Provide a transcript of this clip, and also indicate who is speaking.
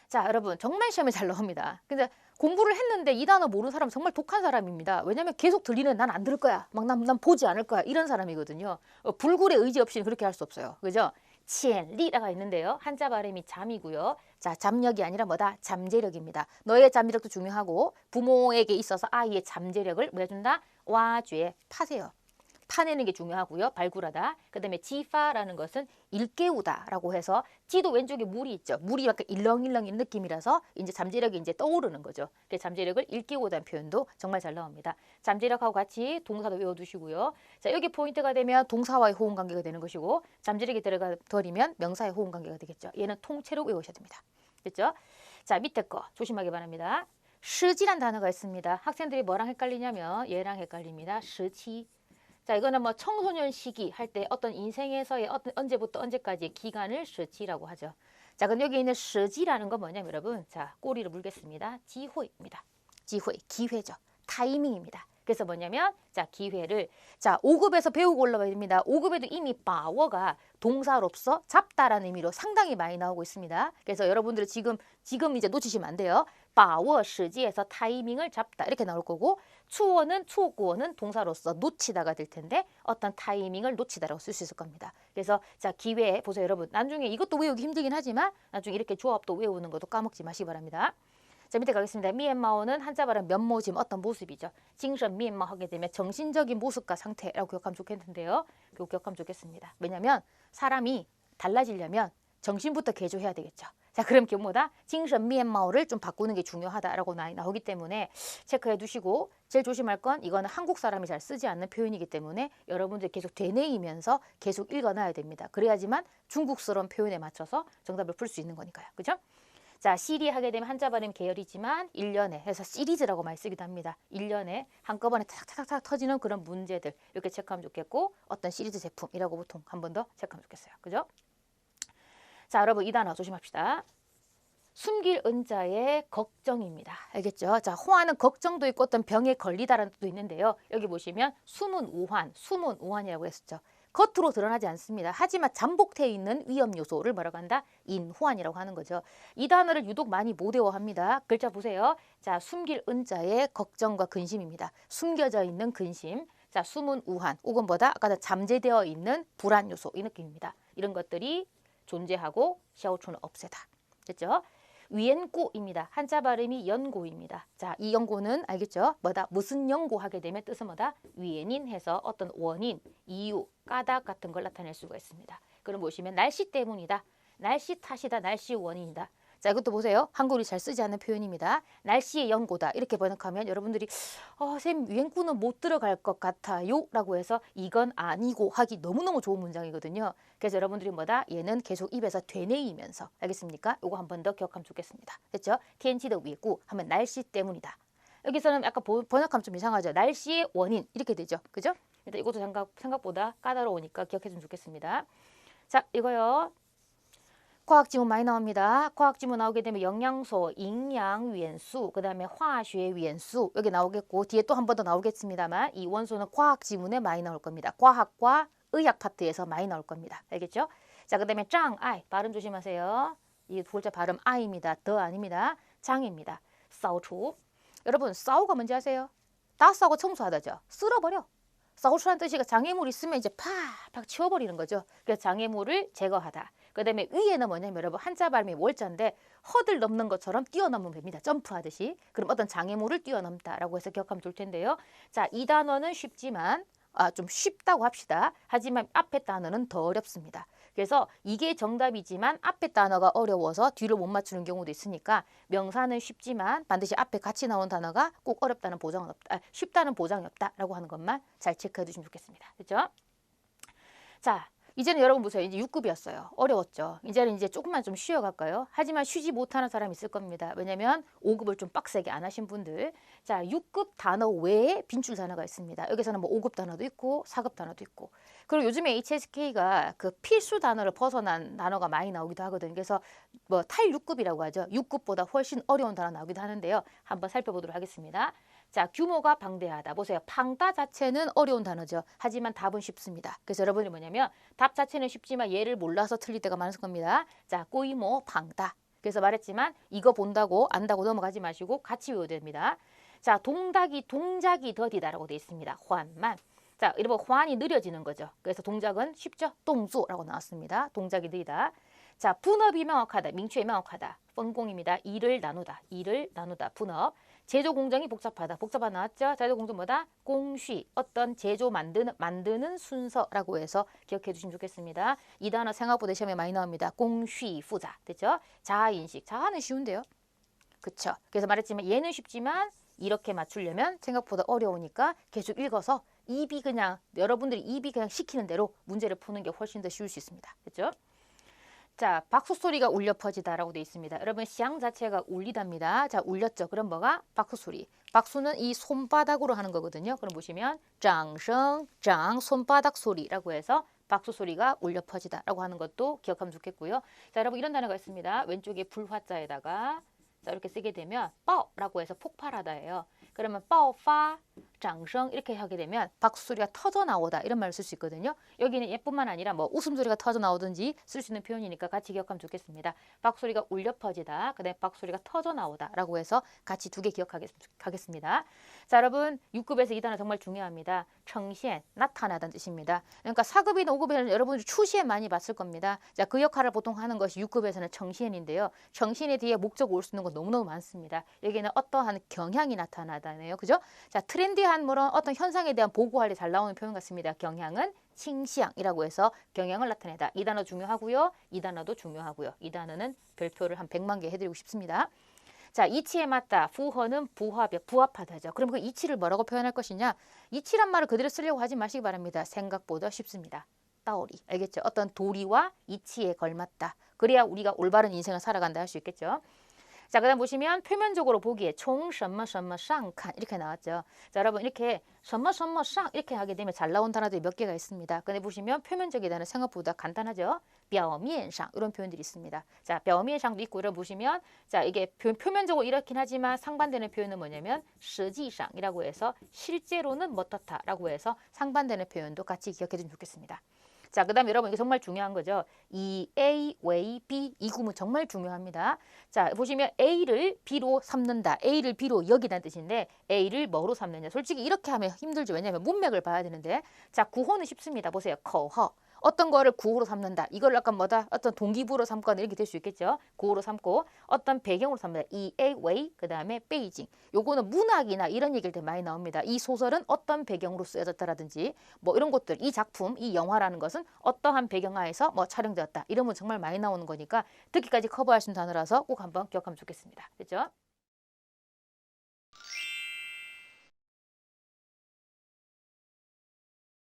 Speaker 1: 자, 여러분 정말 시험에 잘 나옵니다. 근데 공부를 했는데 이 단어 모르는 사람은 정말 독한 사람입니다. 왜냐면 계속 들리는 난 안 들을 거야. 막 난 보지 않을 거야. 이런 사람이거든요. 불굴의 의지 없이는 그렇게 할 수 없어요. 그죠? 치엔리라가 있는데요. 한자 발음이 잠이고요. 자, 잠력이 아니라 뭐다? 잠재력입니다. 너의 잠재력도 중요하고 부모에게 있어서 아이의 잠재력을 뭐 해준다? 와죄 파세요. 파내는 게 중요하고요. 발굴하다. 그 다음에 지파라는 것은 일깨우다라고 해서 지도 왼쪽에 물이 있죠. 물이 약간 일렁일렁인 느낌이라서 이제 잠재력이 이제 떠오르는 거죠. 그래서 잠재력을 일깨우다는 표현도 정말 잘 나옵니다. 잠재력하고 같이 동사도 외워두시고요. 자, 여기 포인트가 되면 동사와의 호응 관계가 되는 것이고 잠재력이 들어가 버리면 명사의 호응 관계가 되겠죠. 얘는 통째로 외우셔야 됩니다. 됐죠? 자, 밑에 거 조심하기 바랍니다. 시지란 단어가 있습니다. 학생들이 뭐랑 헷갈리냐면 얘랑 헷갈립니다. 시치. 자, 이거는 뭐 청소년 시기 할 때 어떤 인생에서의 어떤 언제부터 언제까지의 기간을 시지라고 하죠. 자, 그럼 여기 있는 시지라는 건 뭐냐면 여러분, 자, 꼬리를 물겠습니다. 지회입니다. 지회, 기회죠. 타이밍입니다. 그래서 뭐냐면 자, 기회를 자, 5급에서 배우고 올라가야 됩니다. 5급에도 이미 바워가 동사로서 잡다라는 의미로 상당히 많이 나오고 있습니다. 그래서 여러분들은 지금 이제 놓치시면 안 돼요. 바워 시지에서 타이밍을 잡다 이렇게 나올 거고 추구어는 동사로서 놓치다가 될 텐데 어떤 타이밍을 놓치다라고 쓸 수 있을 겁니다. 그래서 자, 기회 보세요, 여러분. 나중에 이것도 외우기 힘들긴 하지만 나중에 이렇게 조합도 외우는 것도 까먹지 마시기 바랍니다. 자, 밑에 가겠습니다. 미엔마오는 한자 발음 면모짐 어떤 모습이죠. 징선 미엔마오 하게 되면 정신적인 모습과 상태라고 기억하면 좋겠는데요. 기억하면 좋겠습니다. 왜냐하면 사람이 달라지려면 정신부터 개조해야 되겠죠. 자, 그럼 뭐다? 징선 미엔마오를 좀 바꾸는 게 중요하다라고 나오기 때문에 체크해 두시고 제일 조심할 건 이거는 한국 사람이 잘 쓰지 않는 표현이기 때문에 여러분들 계속 되뇌이면서 계속 읽어놔야 됩니다. 그래야지만 중국스러운 표현에 맞춰서 정답을 풀 수 있는 거니까요. 그죠? 자, 시리 하게 되면 한자 발음 계열이지만 1년에 해서 시리즈라고 많이 쓰기도 합니다. 1년에 한꺼번에 탁탁탁탁 터지는 그런 문제들 이렇게 체크하면 좋겠고 어떤 시리즈 제품이라고 보통 한 번 더 체크하면 좋겠어요. 그죠? 자, 여러분 이 단어 조심합시다. 숨길 은자의 걱정입니다. 알겠죠? 자, 호환은 걱정도 있고 어떤 병에 걸리다라는 뜻도 있는데요. 여기 보시면 숨은 우환이라고 했었죠. 겉으로 드러나지 않습니다. 하지만 잠복되어 있는 위험 요소를 뭐라고 한다? 인호환이라고 하는 거죠. 이 단어를 유독 많이 못 외워합니다. 글자 보세요. 자, 숨길 은자의 걱정과 근심입니다. 숨겨져 있는 근심. 자, 숨은 우환. 혹은 뭐다? 아까 잠재되어 있는 불안 요소. 이 느낌입니다. 이런 것들이 존재하고 샤오초는 없애다. 됐죠? 위엔고입니다. 한자 발음이 연고입니다. 자, 이 연고는 알겠죠? 뭐다? 무슨 연고하게 되면 뜻은 뭐다? 위엔인 해서 어떤 원인, 이유, 까닭 같은 걸 나타낼 수가 있습니다. 그럼 보시면 날씨 때문이다. 날씨 탓이다. 날씨 원인이다. 자, 이것도 보세요. 한글이 잘 쓰지 않는 표현입니다. 날씨의 연고다. 이렇게 번역하면 여러분들이 쌤 유행구는 못 들어갈 것 같아요 라고 해서 이건 아니고 하기 너무너무 좋은 문장이거든요. 그래서 여러분들이 뭐다? 얘는 계속 입에서 되뇌이면서 알겠습니까? 이거 한 번 더 기억하면 좋겠습니다. 됐죠?天气的 위구 하면 날씨 때문이다. 여기서는 약간 번역하면 좀 이상하죠. 날씨의 원인 이렇게 되죠. 그죠? 일단 이것도 생각보다 까다로우니까 기억해주면 좋겠습니다. 자, 이거요. 과학 지문 많이 나옵니다. 과학 지문 나오게 되면 영양소,营养 元素, 그 다음에 화학元素 여기 나오겠고 뒤에 또 한 번 더 나오겠습니다만 이 원소는 과학 지문에 많이 나올 겁니다. 과학과 의학 파트에서 많이 나올 겁니다. 알겠죠? 자, 그 다음에 장아이 발음 조심하세요. 이 글자 발음 아입니다. 더 아닙니다. 장입니다. 싸우초. 여러분 싸우가 뭔지 아세요? 다 싸우고 청소하다죠. 쓸어버려. 싸우초라는 뜻이 장애물 있으면 이제 팍팍 치워버리는 거죠. 그래서 장애물을 제거하다. 그 다음에 위에는 뭐냐면 여러분 한자 발음이 월자인데 허들 넘는 것처럼 뛰어넘으면 됩니다. 점프하듯이. 그럼 어떤 장애물을 뛰어넘다라고 해서 기억하면 좋을 텐데요. 자, 이 단어는 쉽지만 좀 쉽다고 합시다. 하지만 앞에 단어는 더 어렵습니다. 그래서 이게 정답이지만 앞에 단어가 어려워서 뒤를 못 맞추는 경우도 있으니까 명사는 쉽지만 반드시 앞에 같이 나온 단어가 꼭 어렵다는 보장은 없다. 쉽다는 보장이 없다라고 하는 것만 잘 체크해 주시면 좋겠습니다. 됐죠? 자, 이제는 여러분 보세요. 이제 6급이었어요. 어려웠죠. 이제는 조금만 좀 쉬어갈까요? 하지만 쉬지 못하는 사람이 있을 겁니다. 왜냐면 5급을 좀 빡세게 안 하신 분들. 자, 6급 단어 외에 빈출 단어가 있습니다. 여기서는 뭐 5급 단어도 있고 4급 단어도 있고. 그리고 요즘에 HSK가 그 필수 단어를 벗어난 단어가 많이 나오기도 하거든요. 그래서 뭐 탈 6급이라고 하죠. 6급보다 훨씬 어려운 단어 나오기도 하는데요. 한번 살펴보도록 하겠습니다. 자, 규모가 방대하다. 보세요. 방다 자체는 어려운 단어죠. 하지만 답은 쉽습니다. 그래서 여러분이 뭐냐면 답 자체는 쉽지만 얘를 몰라서 틀릴 때가 많을 겁니다. 자,规模 방다. 그래서 말했지만 이거 본다고 안다고 넘어가지 마시고 같이 외워야 됩니다. 자, 동작이 더디다라고 되어 있습니다. 환만. 자, 여러분 환이 느려지는 거죠. 그래서 동작은 쉽죠? 동조라고 나왔습니다. 동작이 느리다. 자, 분업이 명확하다. 민추에 명확하다. 펀공입니다. 일을 나누다. 분업. 제조 공정이 복잡하다. 복잡하다 나왔죠? 제조 공정 뭐다? 공쉬. 어떤 제조 만드는 순서라고 해서 기억해 주시면 좋겠습니다. 이 단어 생각보다 시험에 많이 나옵니다. 공쉬 부자. 됐죠? 자아인식. 자아는 쉬운데요. 그쵸? 그래서 말했지만 얘는 쉽지만 이렇게 맞추려면 생각보다 어려우니까 계속 읽어서 여러분들이 입이 그냥 시키는 대로 문제를 푸는 게 훨씬 더 쉬울 수 있습니다. 됐죠? 자, 박수 소리가 울려 퍼지다라고 되어 있습니다. 여러분, 샹 자체가 울리답니다. 자, 울렸죠. 그럼 뭐가? 박수 소리. 박수는 이 손바닥으로 하는 거거든요. 그럼 보시면 장성, 장, 손바닥 소리라고 해서 박수 소리가 울려 퍼지다라고 하는 것도 기억하면 좋겠고요. 자, 여러분 이런 단어가 있습니다. 왼쪽에 불화자에다가 자, 이렇게 쓰게 되면 뻐라고 해서 폭발하다예요. 그러면 뻐파, 장성 이렇게 하게 되면 박수소리가 터져 나오다 이런 말을 쓸 수 있거든요. 여기는 얘뿐만 아니라 뭐 웃음소리가 터져 나오든지 쓸 수 있는 표현이니까 같이 기억하면 좋겠습니다. 박수소리가 울려 퍼지다, 그다음에 박수소리가 터져 나오다 라고 해서 같이 두 개 기억하겠습니다. 자, 여러분 6급에서 이 단어 정말 중요합니다. 청시엔, 나타나다는 뜻입니다. 그러니까 4급이나 5급에는 여러분들이 추시엔 많이 봤을 겁니다. 자, 그 역할을 보통 하는 것이 6급에서는 청시엔인데요. 청시엔에 뒤에 목적 올 수 있는 건 너무너무 많습니다. 여기는 어떠한 경향이 나타나다네요. 그죠? 자, 트렌디한 어떤 현상에 대한 보고할 때 잘 나오는 표현 같습니다. 경향은 칭시앙이라고 해서 경향을 나타내다. 이 단어 중요하고요. 이 단어도 중요하고요. 이 단어는 별표를 한 100만 개 해드리고 싶습니다. 자, 이치에 맞다. 부허는 부합하다죠. 그럼 그 이치를 뭐라고 표현할 것이냐? 이치란 말을 그대로 쓰려고 하지 마시기 바랍니다. 생각보다 쉽습니다. 따오리. 알겠죠? 어떤 도리와 이치에 걸맞다. 그래야 우리가 올바른 인생을 살아간다 할 수 있겠죠. 자, 그다음 보시면 표면적으로 보기에 총什么什么上看 이렇게 나왔죠. 자, 여러분 이렇게 什么什么上 이렇게 하게 되면 잘 나온 단어들이 몇 개가 있습니다. 근데 보시면 표면적이라는 생각보다 간단하죠. 表面上 이런 표현들이 있습니다. 자, 表面上도 있고 이런 보시면 자, 이게 표면적으로 이렇긴 하지만 상반되는 표현은 뭐냐면 实际上이라고 해서 실제로는 어떻다라고 해서 상반되는 표현도 같이 기억해 주면 좋겠습니다. 자, 그 다음에 여러분 이게 정말 중요한 거죠. 이 A, 왜 B 이 구문 정말 중요합니다. 자, 보시면 A를 B로 삼는다. A를 B로 여기다는 뜻인데 A를 뭐로 삼느냐. 솔직히 이렇게 하면 힘들죠. 왜냐하면 문맥을 봐야 되는데 자, 구호는 쉽습니다. 보세요. 거허. 어떤 거를 구호로 삼는다. 이걸 약간 어떤 동기부로 삼거나 이렇게 될 수 있겠죠. 구호로 삼고 어떤 배경으로 삼는다. 이 웨이 그 다음에 베이징. 요거는 문학이나 이런 얘기일 때 많이 나옵니다. 이 소설은 어떤 배경으로 쓰여졌다라든지 뭐 이런 것들, 이 작품, 이 영화라는 것은 어떠한 배경하에서 뭐 촬영되었다. 이런 건 정말 많이 나오는 거니까 듣기까지 커버할 수 있는 단어라서 꼭 한번 기억하면 좋겠습니다. 됐죠?